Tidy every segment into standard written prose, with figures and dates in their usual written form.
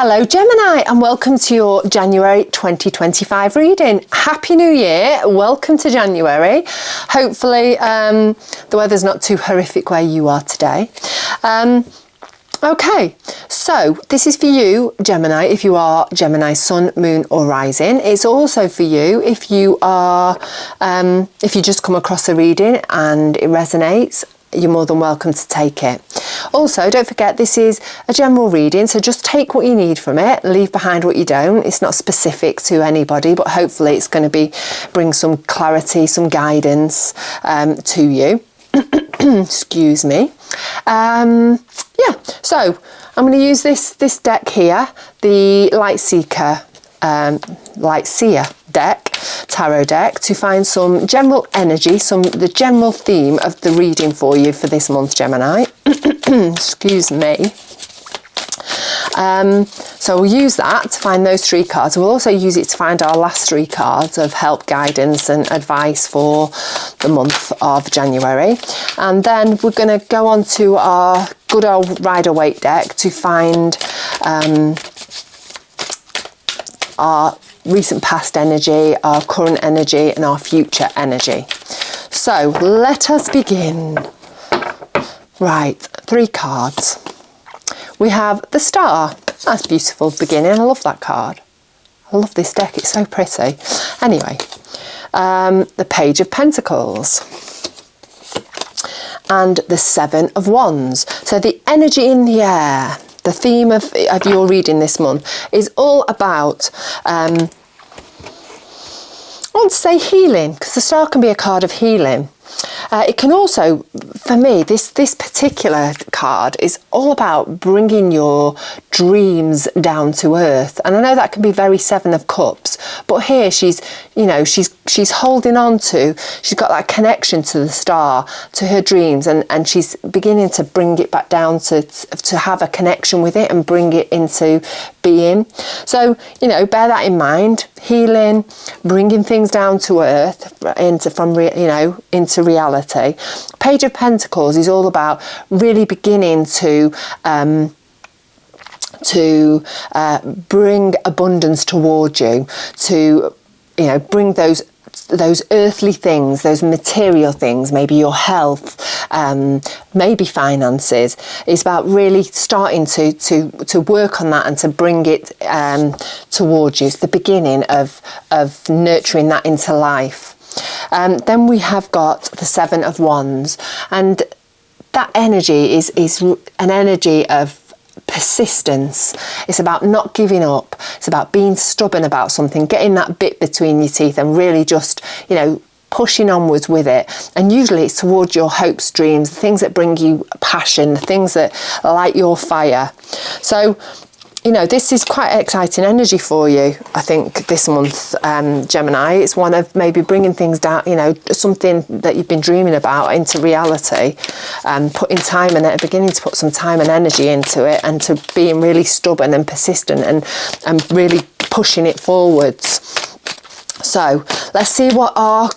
Hello Gemini, and welcome to your January 2025 reading. Happy New Year, welcome to January. Hopefully the weather's not too horrific where you are today. Okay, so this is for you, Gemini, if you are Gemini Sun, Moon or Rising. It's also for you if you are, if you just come across a reading and it resonates. You're more than welcome to take it. Also, don't forget this is a general reading, so just take what you need from it, leave behind what you don't. It's not specific to anybody, but hopefully it's going to bring some clarity, some guidance to you. Excuse me. Yeah, so I'm going to use this deck here, the Light Seer deck, tarot deck, to find some general energy, the general theme of the reading for you for this month, Gemini. Excuse me. So we'll use that to find those three cards. We'll also use it to find our last three cards of help, guidance and advice for the month of January. And then we're going to go on to our good old Rider-Waite deck to find our recent past energy, our current energy and our future energy. So let us begin. Right, three cards. We have the Star. That's beautiful beginning. I love that card. I love this deck. It's so pretty. Anyway, the Page of Pentacles and the Seven of Wands. So the energy in the air, the theme of your reading this month is all about, I want to say healing, because the Star can be a card of healing. It can also, for me, this particular card is all about bringing your dreams down to earth. And I know that can be very Seven of Cups, but here she's holding on to, she's got that connection to the Star, to her dreams, and she's beginning to bring it back down to have a connection with it and bring it into being. So, bear that in mind. Healing, bringing things down to earth, into reality. Page of Pentacles is all about really beginning to bring abundance toward you, to bring those earthly things, those material things, maybe your health, maybe finances. It's about really starting to work on that and to bring it towards you. It's the beginning of nurturing that into life. Then we have got the Seven of Wands, and that energy is an energy of persistence. It's about not giving up. It's about being stubborn about something, getting that bit between your teeth and really just, pushing onwards with it. And usually it's towards your hopes, dreams, the things that bring you passion, the things that light your fire. So, this is quite exciting energy for you, I think, this month, Gemini. It's one of maybe bringing things down, something that you've been dreaming about into reality, putting time and beginning to put some time and energy into it, and to being really stubborn and persistent and really pushing it forwards. So let's see what our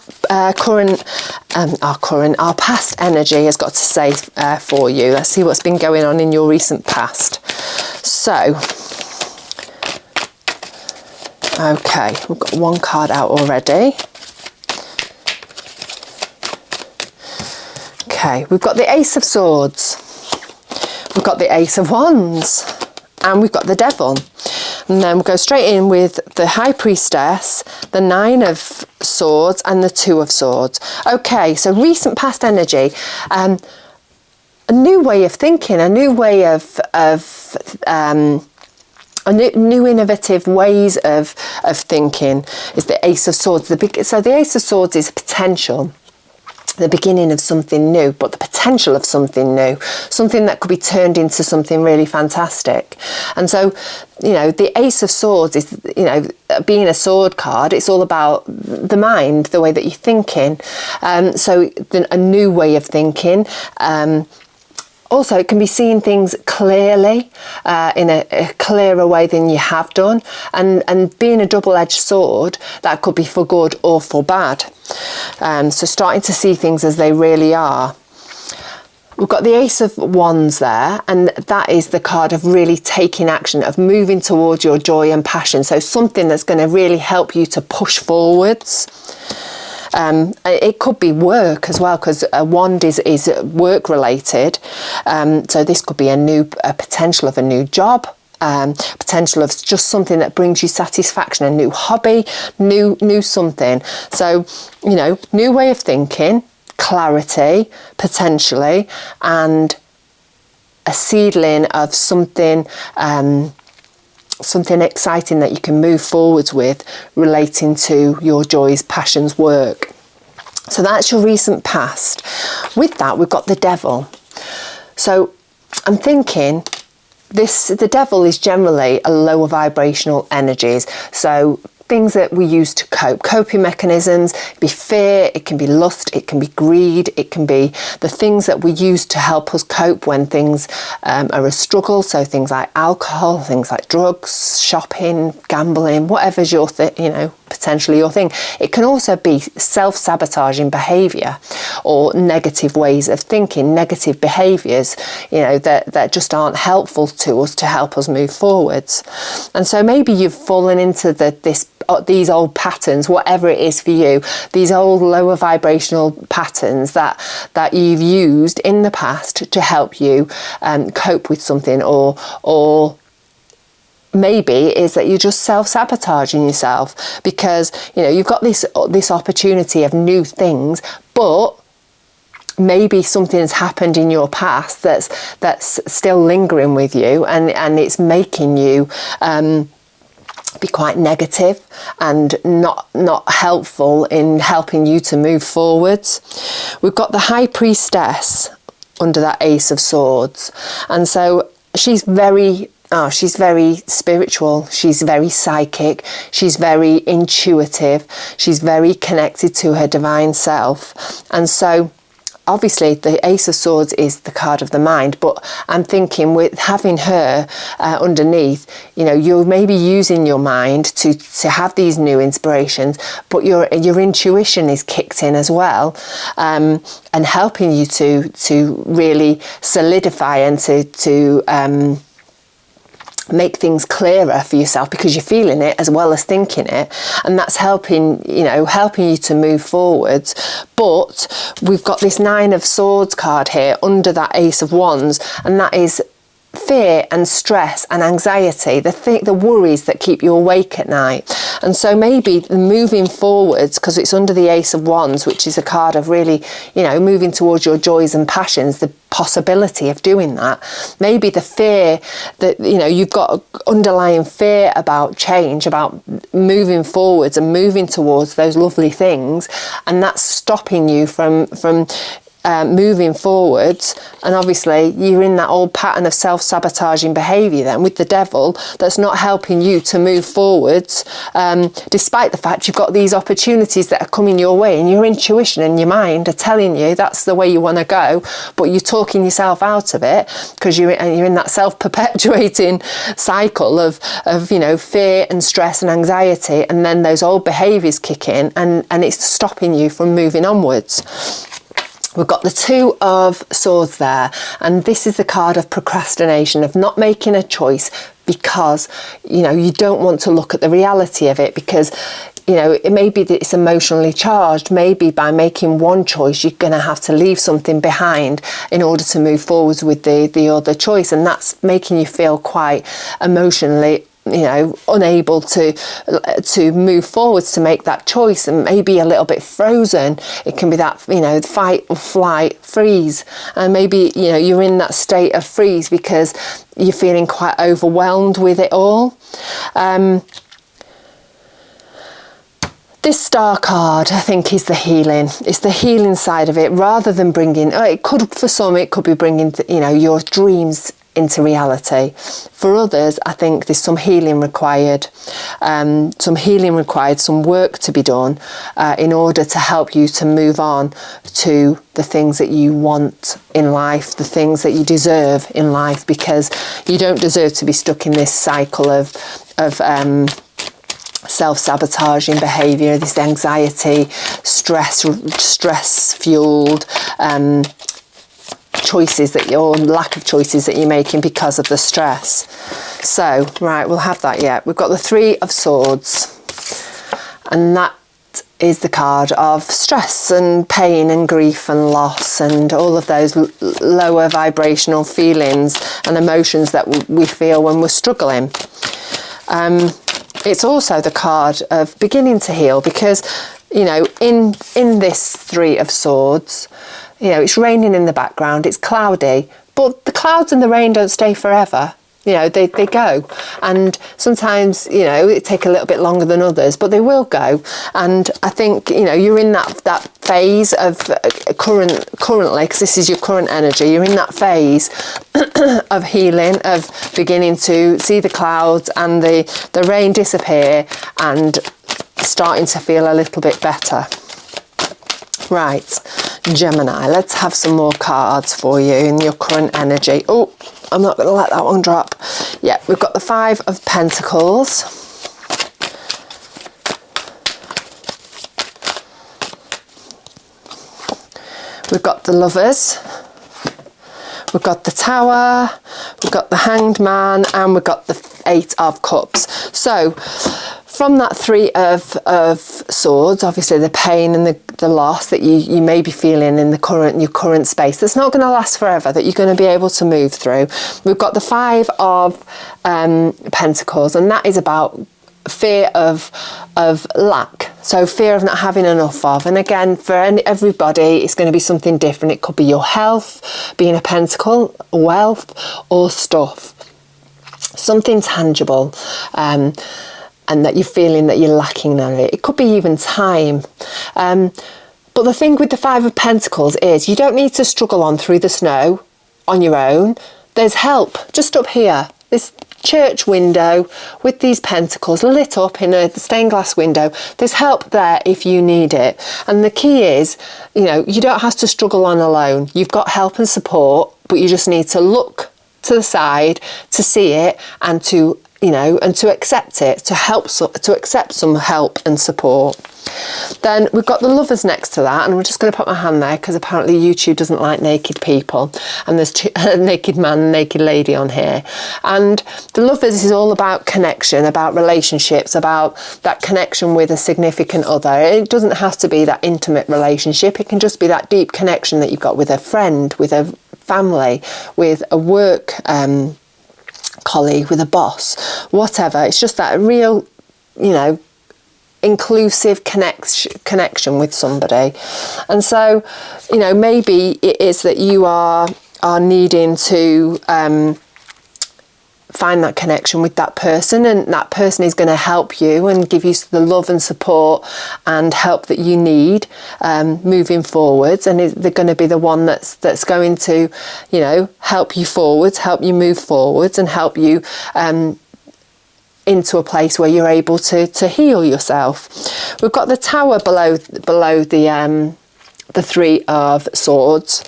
past energy has got to say for you. Let's see what's been going on in your recent past. So, okay, we've got one card out already. Okay, we've got the Ace of Swords, we've got the Ace of Wands, and we've got the Devil. And then we'll go straight in with the High Priestess, the Nine of Swords, and the Two of Swords. Okay, so recent past energy, a new way of thinking, a new way of new innovative ways of thinking is the Ace of Swords. So the Ace of Swords is potential, the beginning of something new, but the potential of something new, something that could be turned into something really fantastic. And so, the Ace of Swords is, being a sword card, it's all about the mind, the way that you're thinking. So a new way of thinking. Also, it can be seeing things clearly, in a clearer way than you have done. And being a double-edged sword, that could be for good or for bad. So starting to see things as they really are. we've got the Ace of Wands there, and that is the card of really taking action, of moving towards your joy and passion. So something that's going to really help you to push forwards. It could be work as well, because a wand is work related. So this could be a potential of a new job, potential of just something that brings you satisfaction, a new hobby, new something. So, you know, new way of thinking, clarity potentially, and a seedling of something something exciting that you can move forwards with relating to your joys, passions, work. So that's your recent past. With that, we've got the devil. So I'm thinking the devil is generally a lower vibrational energies. So things that we use to cope, coping mechanisms. It can be fear, it can be lust, it can be greed, it can be the things that we use to help us cope when things are a struggle. So things like alcohol, things like drugs, shopping, gambling, whatever's your potentially your thing. It can also be self-sabotaging behaviour or negative ways of thinking, negative behaviours, that just aren't helpful to us to help us move forwards. And so maybe you've fallen into these old patterns, whatever it is for you, these old lower vibrational patterns that you've used in the past to help you cope with something, or maybe is that you're just self-sabotaging yourself because you've got this opportunity of new things, but maybe something has happened in your past that's still lingering with you, and it's making you be quite negative and not helpful in helping you to move forwards. We've got the High Priestess under that Ace of Swords, and so she's very spiritual, she's very psychic, she's very intuitive, she's very connected to her divine self. And so obviously the Ace of Swords is the card of the mind, but I'm thinking with having her underneath, you're maybe using your mind to have these new inspirations, but your intuition is kicked in as well, and helping you to really solidify and to make things clearer for yourself, because you're feeling it as well as thinking it, and that's helping you to move forwards. But we've got this Nine of Swords card here under that Ace of Wands, and that is fear and stress and anxiety, the worries that keep you awake at night. And so maybe moving forwards, because it's under the Ace of Wands, which is a card of really moving towards your joys and passions, the possibility of doing that. Maybe the fear that you've got underlying fear about change, about moving forwards and moving towards those lovely things, and that's stopping you from moving forwards. And obviously you're in that old pattern of self-sabotaging behaviour then with the devil that's not helping you to move forwards, despite the fact you've got these opportunities that are coming your way, and your intuition and your mind are telling you that's the way you want to go, but you're talking yourself out of it because you're in that self-perpetuating cycle of fear and stress and anxiety, and then those old behaviours kick in, and it's stopping you from moving onwards. We've got the Two of Swords there, and this is the card of procrastination, of not making a choice because you don't want to look at the reality of it, because it may be that it's emotionally charged. Maybe by making one choice you're going to have to leave something behind in order to move forwards with the other choice, and that's making you feel quite emotionally unable to move forwards to make that choice, and maybe a little bit frozen. It can be that fight or flight, freeze, and maybe you're in that state of freeze because you're feeling quite overwhelmed with it all. This Star card, I think, is the healing. It's the healing side of it, rather than bringing. It could, for some, it could be bringing your dreams into reality. For others, I think there's some healing required, some work to be done in order to help you to move on to the things that you want in life, the things that you deserve in life, because you don't deserve to be stuck in this cycle of self-sabotaging behaviour, this anxiety, stress fueled choices that your lack of choices that you're making because of the stress. So, right, we'll have that yet. We've got the Three of Swords, and that is the card of stress and pain and grief and loss and all of those lower vibrational feelings and emotions that we feel when we're struggling. It's also the card of beginning to heal, because, you know, in this Three of Swords, you know, it's raining in the background, it's cloudy, but the clouds and the rain don't stay forever. You know, they go, and sometimes, you know, it take a little bit longer than others, but they will go. And I think, you know, you're in that phase of currently, because this is your current energy, you're in that phase of healing, of beginning to see the clouds and the rain disappear and starting to feel a little bit better. Right, Gemini, let's have some more cards for you in your current energy. Oh, I'm not going to let that one drop. Yeah, we've got the Five of Pentacles. We've got the Lovers. We've got the Tower. We've got the Hanged Man, and we've got the Eight of Cups. So, from that Three of Swords, obviously the pain and the loss that you may be feeling in your current space, that's not going to last forever, that you're going to be able to move through. We've got the Five of Pentacles, and that is about fear of lack, so fear of not having enough of. And again, for everybody, it's going to be something different. It could be your health being a pentacle, wealth, or stuff, something tangible. And that you're feeling that you're lacking on it. It could be even time. But the thing with the Five of Pentacles is you don't need to struggle on through the snow on your own. There's help just up here. This church window with these pentacles lit up in a stained glass window. There's help there if you need it. And the key is, you know, you don't have to struggle on alone. You've got help and support, but you just need to look to the side to see it and to, you know, and to accept it, to accept some help and support. Then we've got the Lovers next to that, and I'm just going to put my hand there because apparently YouTube doesn't like naked people, and there's a naked man and naked lady on here. And the Lovers is all about connection, about relationships, about that connection with a significant other. It doesn't have to be that intimate relationship. It can just be that deep connection that you've got with a friend, with a family, with a work colleague, with a boss, whatever. It's just that real, you know, inclusive connection with somebody. And so, you know, maybe it is that you are needing to find that connection with that person, and that person is going to help you and give you the love and support and help that you need moving forwards, and they're going to be the one that's going to, you know, help you forwards, help you move forwards, and help you into a place where you're able to heal yourself. We've got the Tower below the Three of Swords.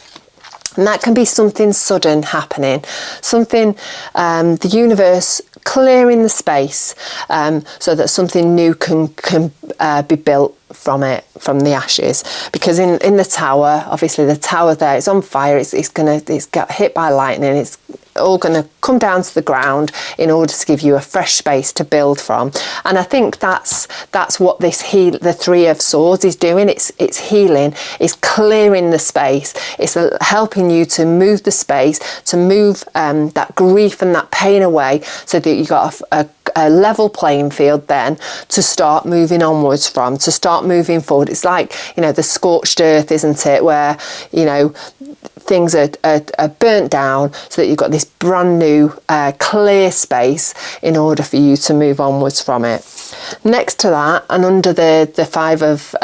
And that can be something sudden happening, something, the universe clearing the space so that something new can be built from the ashes. Because in the Tower, obviously the Tower there is on fire, it's got hit by lightning, it's all going to come down to the ground in order to give you a fresh space to build from. And I think that's what the Three of Swords is doing. It's healing, it's clearing the space, it's helping you to move the space, to move that grief and that pain away, so that you got a level playing field then to start moving onwards from, to start moving forward. It's like, you know, the scorched earth, isn't it, where, you know, things are burnt down, so that you've got this brand new clear space in order for you to move onwards from it. Next to that, and under the Five of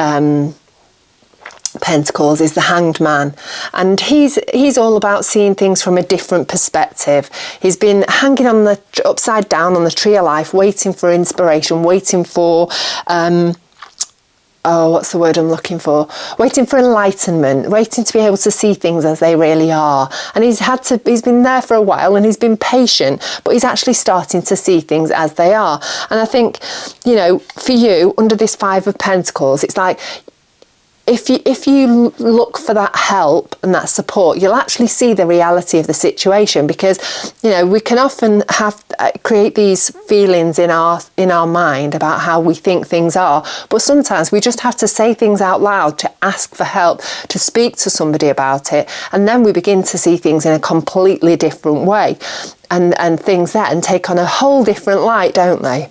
Pentacles, is the Hanged Man, and he's all about seeing things from a different perspective. He's been hanging on the upside down on the tree of life, waiting for inspiration, waiting for what's the word I'm looking for? Waiting for enlightenment, waiting to be able to see things as they really are. And he's been there for a while, and he's been patient, but he's actually starting to see things as they are. And I think, you know, for you, under this Five of Pentacles, it's like, if you look for that help and that support, you'll actually see the reality of the situation, because we can often create these feelings in our mind about how we think things are, but sometimes we just have to say things out loud, to ask for help, to speak to somebody about it, and then we begin to see things in a completely different way, and things then take on a whole different light, don't they?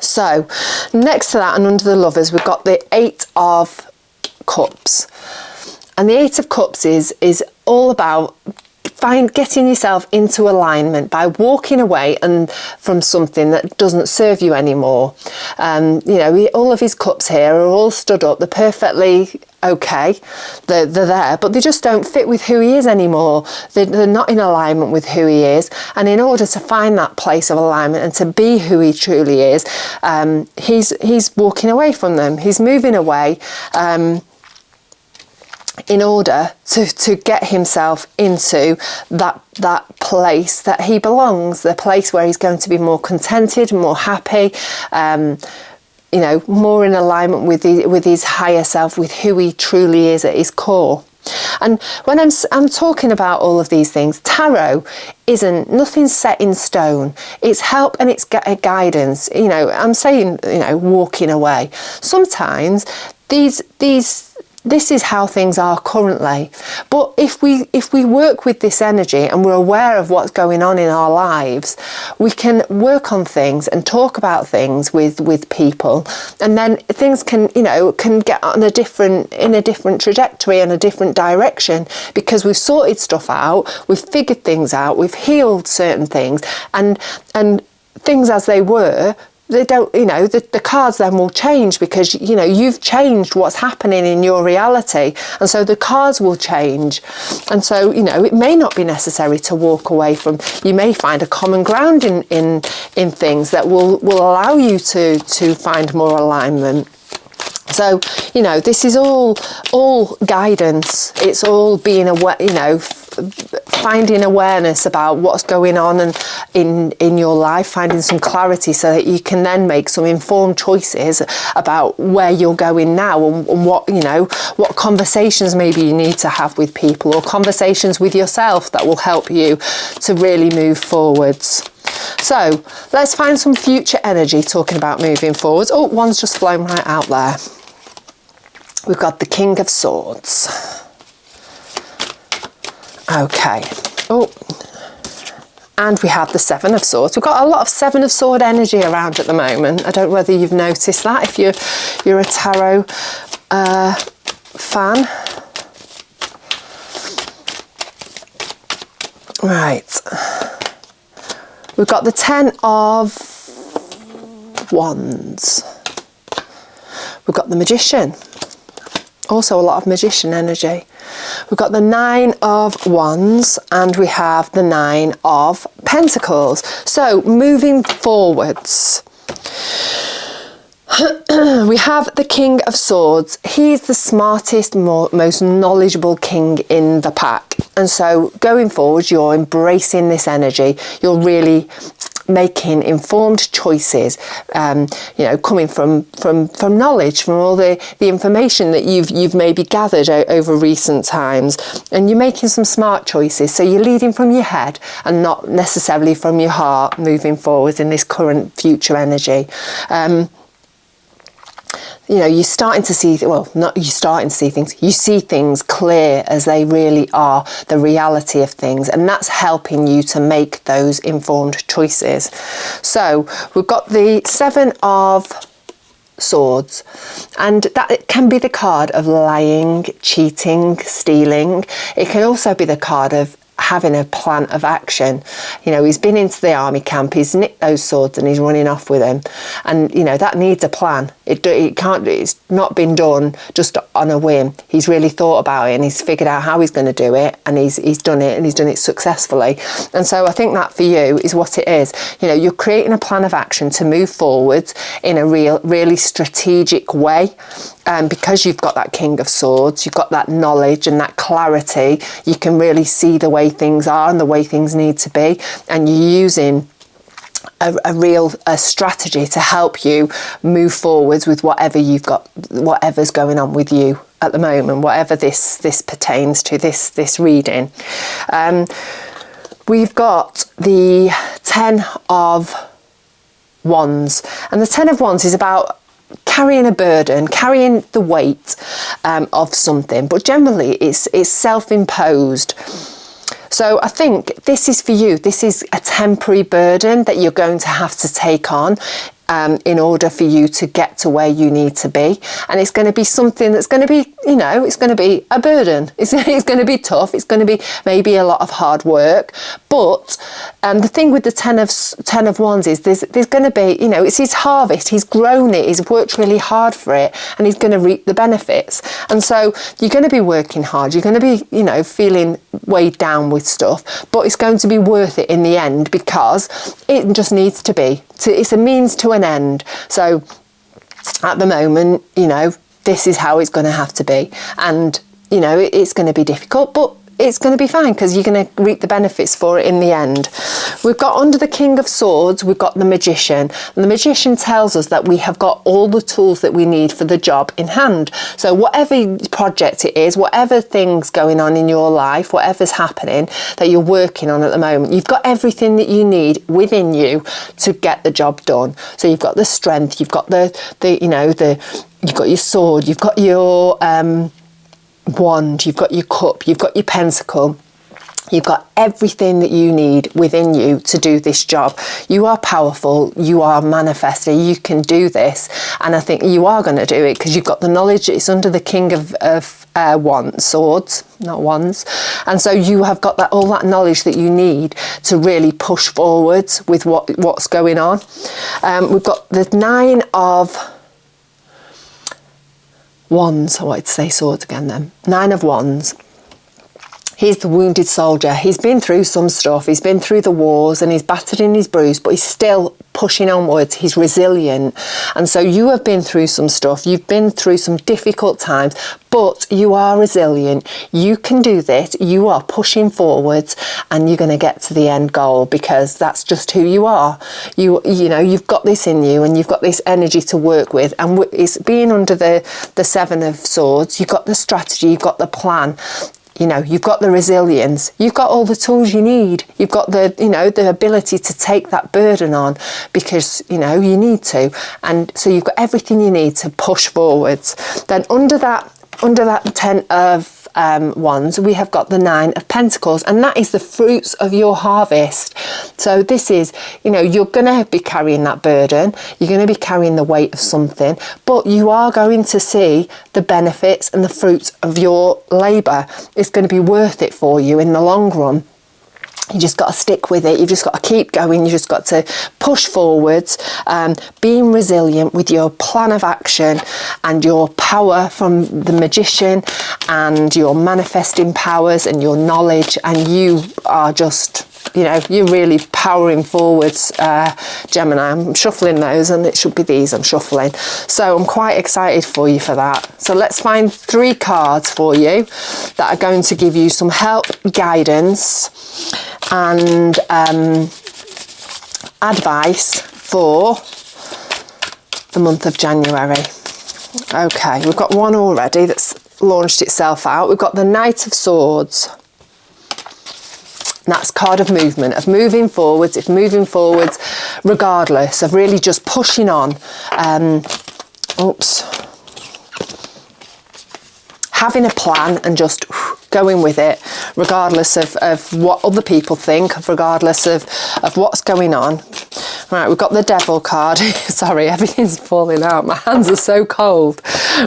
So next to that, and under the Lovers, we've got the Eight of Cups, and the Eight of Cups is all about getting yourself into alignment by walking away and from something that doesn't serve you anymore. All of his cups here are all stood up. They're perfectly okay. They're there, but they just don't fit with who he is anymore. They're not in alignment with who he is. And in order to find that place of alignment and to be who he truly is, he's walking away from them. He's moving away. In order to get himself into that place that he belongs, the place where he's going to be more contented, more happy, more in alignment with his higher self, with who he truly is at his core. And when I'm talking about all of these things, tarot nothing's set in stone. It's help and it's guidance. I'm saying, walking away. Sometimes this is how things are currently. But if we work with this energy and we're aware of what's going on in our lives, we can work on things and talk about things with people, and then things can get on a different trajectory and a different direction, because we've sorted stuff out, we've figured things out, we've healed certain things, and things as they were, they don't, the cards then will change, because you've changed what's happening in your reality, and so the cards will change. And so it may not be necessary to walk away from. You may find a common ground in things that will allow you to find more alignment. So this is all guidance. It's all being aware, finding awareness about what's going on and in your life, finding some clarity so that you can then make some informed choices about where you're going now, and what conversations maybe you need to have with people, or conversations with yourself that will help you to really move forwards. So let's find some future energy talking about moving forwards. Oh, one's just flown right out there. We've got the King of Swords. Okay. Oh, and we have the Seven of Swords. We've got a lot of Seven of Sword energy around at the moment. I don't know whether you've noticed that, if you're a tarot fan. Right. We've got the Ten of Wands. We've got the Magician. Also a lot of Magician energy. We've got the Nine of Wands, and we have the Nine of Pentacles. So moving forwards, we have the King of Swords. He's the smartest, most knowledgeable king in the pack. And so going forward, you're embracing this energy. You're really making informed choices, coming from knowledge, from all the information that you've maybe gathered over recent times, and you're making some smart choices. So you're leading from your head and not necessarily from your heart, moving forward in this current future energy. You're starting to see, things, you see things clear as they really are, the reality of things, and that's helping you to make those informed choices. So we've got the Seven of Swords, and that can be the card of lying, cheating, stealing. It can also be the card of having a plan of action. He's been into the army camp, he's nicked those swords and he's running off with them, and that needs a plan. It's not been done just on a whim. He's really thought about it and he's figured out how he's going to do it, and he's done it, and he's done it successfully. And so I think that for you is what it is. You're creating a plan of action to move forwards in a really strategic way. Because you've got that King of Swords, you've got that knowledge and that clarity, you can really see the way things are and the way things need to be, and you're using a strategy to help you move forwards with whatever's going on with you at the moment, whatever this pertains to, this reading. We've got the 10 of Wands, and the 10 of Wands is about carrying a burden, carrying the weight of something, but generally it's self-imposed. So I think this is for you. This is a temporary burden that you're going to have to take on in order for you to get to where you need to be. And it's going to be something that's going to be, you know, it's going to be a burden. It's going to be tough. It's going to be maybe a lot of hard work. But the thing with the 10 of Wands is there's going to be, you know, it's his harvest. He's grown it. He's worked really hard for it, and he's going to reap the benefits. And so you're going to be working hard. You're going to be, you know, feeling weighed down with stuff, but it's going to be worth it in the end, because it just needs to be. It's a means to an end. So at the moment, you know, this is how it's going to have to be. And, you know, it's going to be difficult, but it's going to be fine, because you're going to reap the benefits for it in the end. We've got under the King of Swords, we've got the Magician. And the Magician tells us that we have got all the tools that we need for the job in hand. So whatever project it is, whatever thing's going on in your life, whatever's happening that you're working on at the moment, you've got everything that you need within you to get the job done. So you've got the strength, you've got the you've got your sword, you've got your wand, you've got your cup, you've got your pentacle. You've got everything that you need within you to do this job. You are powerful, you are manifesting, you can do this, and I think you are going to do it because you've got the knowledge. It's under the King of Wands, swords, not wands, and so you have got all that knowledge that you need to really push forwards with what's going on. We've got the 9 of Wands. I wanted to say swords again then. 9 of Wands. He's the wounded soldier. He's been through some stuff. He's been through the wars and he's battered and he's bruised, but he's still pushing onwards. He's resilient. And so you have been through some stuff. You've been through some difficult times, but you are resilient. You can do this. You are pushing forwards and you're going to get to the end goal, because that's just who you are. You know, you've got this in you and you've got this energy to work with. And it's being under the 7 of Swords. You've got the strategy. You've got the plan. You know, you've got the resilience, you've got all the tools you need, you've got the, you know, the ability to take that burden on, because, you know, you need to. And so you've got everything you need to push forwards. Then under that 10 of Wands, we have got the 9 of Pentacles, and that is the fruits of your harvest. So this is, you know, you're going to be carrying that burden, you're going to be carrying the weight of something, but you are going to see the benefits and the fruits of your labour. It's going to be worth it for you in the long run. You just got to stick with it. You've just got to keep going. You just got to push forwards, being resilient with your plan of action and your power from the Magician and your manifesting powers and your knowledge. And you are just, you know, you're really powering forwards, Gemini. I'm shuffling those, and it should be these I'm shuffling. So I'm quite excited for you for that. So let's find 3 cards for you that are going to give you some help, guidance, and advice for the month of January. Okay, we've got one already that's launched itself out. We've got the Knight of Swords. That's card of movement, of moving forwards. It's moving forwards regardless, of really just pushing on. Having a plan and just going with it, regardless of what other people think, regardless of what's going on. Right, we've got the Devil card. Sorry, everything's falling out. My hands are so cold.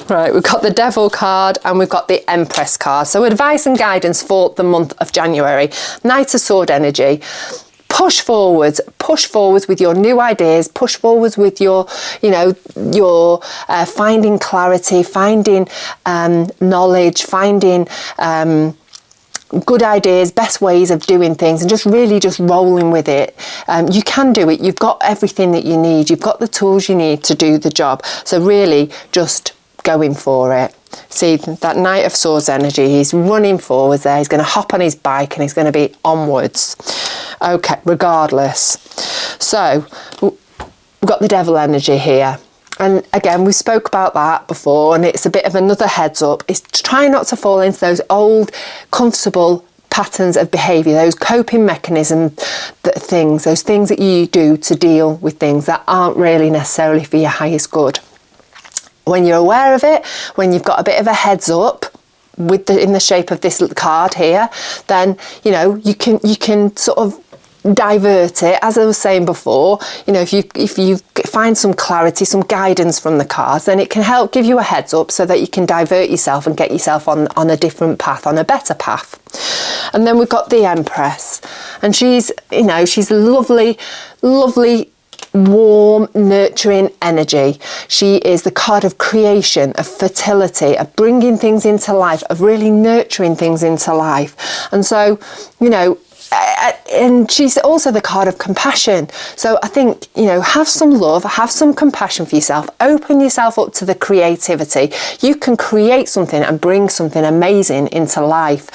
Right, we've got the Devil card and we've got the Empress card. So advice and guidance for the month of January. Knight of Sword energy. Push forwards with your new ideas, push forwards with your, you know, your finding clarity, finding knowledge, finding good ideas, best ways of doing things, and just really just rolling with it. You can do it. You've got everything that you need. You've got the tools you need to do the job. So really just going for it. See, that Knight of Swords energy, he's running forwards there. He's going to hop on his bike and he's going to be onwards. Okay, regardless. So we've got the Devil energy here. And again, we spoke about that before, and it's a bit of another heads up, is to try not to fall into those old comfortable patterns of behaviour, those coping mechanism things, those things that you do to deal with things that aren't really necessarily for your highest good. When you're aware of it, when you've got a bit of a heads up with in the shape of this card here, then you can sort of divert it. As I was saying before, if you find some clarity, some guidance from the cards, then it can help give you a heads up so that you can divert yourself and get yourself on a different path, on a better path. And then we've got the Empress, and she's a lovely warm, nurturing energy. She is the card of creation, of fertility, of bringing things into life, of really nurturing things into life. And so, and she's also the card of compassion. So I think, have some love, have some compassion for yourself, open yourself up to the creativity. You can create something and bring something amazing into life.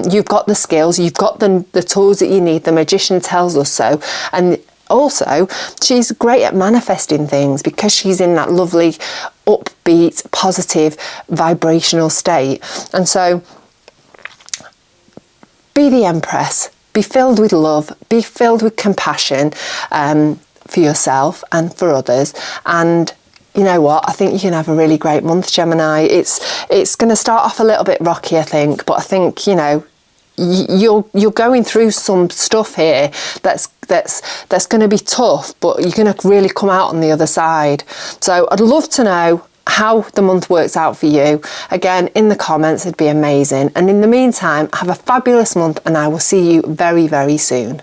You've got the skills, you've got the tools that you need. The Magician tells us so. And also, she's great at manifesting things because she's in that lovely, upbeat, positive, vibrational state. And so, be the Empress. Be filled with love. Be filled with compassion for yourself and for others. And you know what? I think you can have a really great month, Gemini. It's going to start off a little bit rocky, I think, but I think you're going through some stuff here that's going to be tough, but you're going to really come out on the other side. So I'd love to know how the month works out for you. Again, in the comments, it'd be amazing. And in the meantime, have a fabulous month, and I will see you very, very soon.